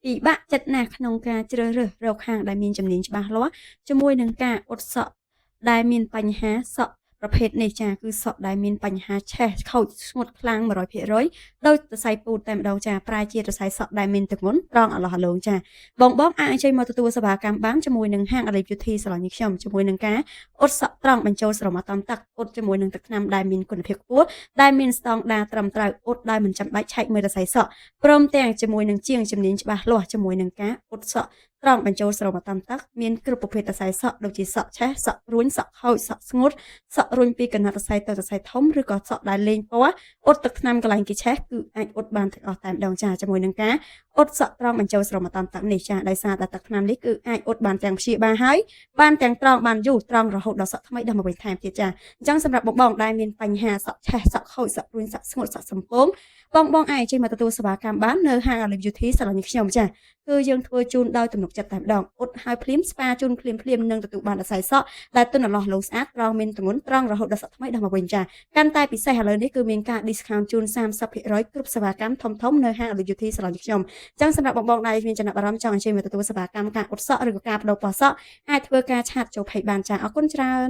ពីបាក់ចិត្តណាស់ក្នុងការជ្រើសរើសរកហាងដែលមានជំនាញច្បាស់លាស់ជាមួយនឹងការអ៊ុតសក់ដែលមានបញ្ហាសក់ប្រភេទនេះចាគឺសក់ដែលមានបញ្ហាឆេះខូចស្ងួតខ្លាំង100%ដោយសរសៃពូតតែម្ដងចាប្រែជាសរសៃសក់ដែលមានទម្ងន់ត្រង់អឡោះអាឡូងចាបងអាចអញ្ជើញមកទទួលសេវាកម្មបានជាមួយនឹងហាង Alip Beauty សាឡននេះខ្ញុំជាមួយនឹងការអ៊ុតសក់ត្រង់បញ្ចូលស្រោមអត់តទឹកអ៊ុតជាមួយនឹងទឹកថ្នាំដែលមានគុណភាពខ្ពស់ដែលមានស្តង់ដារត្រឹមត្រូវអ៊ុតដោយមិនចាំបាច់ឆែកមើលសរសៃសក់ព្រមទាំងជាមួយនឹងជាងជំនាញច្បាស់លាស់ជាមួយនឹងការអ៊ុតសក់ត្រង់បញ្ចូលស្រោមអត់ទឹកមានគ្រប់ប្រភេទសរសៃសក់ដូចជាសក់ឆេះសក់រួញសក់ខូចសក់ស្ងួតសក់រុញពីកណាត់សរសៃទៅសរសៃធំឬក៏សក់ដែលលេងពណ៌អ៊ុតទឹកថ្នាំកន្លែងគេឆេះគឺអាចអ៊ុតបានទាំងអស់តែម្ដងចាជាមួយនឹងការអ៊ុតសក់ត្រង់បញ្ចូលស្រោមអត់ទឹកនេះចាដោយសារតែទឹកថ្នាំនេះគឺអាចអ៊ុតបានទាំងព្យាបាលហើយបានទាំងត្រង់បានយូរត្រង់រហូតដល់សក់ថ្មីដល់មកវិញថែមទៀតចាអញ្ចឹងសម្រាប់បងដែលមានបញ្ហាសក់ឆេះសក់ខូចសក់រួញសក់ស្ងួតសក់សំពងបងអាចជិះមកទទួលសេវាកម្មបាននៅហាង Alip Beauty សាឡននេះខ្ញុំចាគឺយើងធ្វើជូនដោយទំនុកចិត្តតែម្ដងអ៊ុតហើយភ្លាមស្ប៉ាជូនភ្លាមនឹងទទួលបានសរសៃសក់ដែលទន់អឡោះលោងស្អាតត្រង់មានទម្ងន់ត្រង់រហូតដល់សក់ថ្មីដល់មកវិញចាកាន់តែពិសេសឥឡូវនេះគឺមានការ discount ជូន30%គ្រប់សេវាកម្មធំនៅហាង Alip Beauty សាឡននេះខ្ញុំអញ្ចឹងសម្រាប់បងដែលមានចំណាប់អារម្មណ៍ចង់អញ្ជើញមកទទួលសេវាកម្មការអ៊ុតសក់ឬក៏ការបដូរពណ៌សក់អាចធ្វើការឆាតចូល Page បានចាអរគុណច្រើន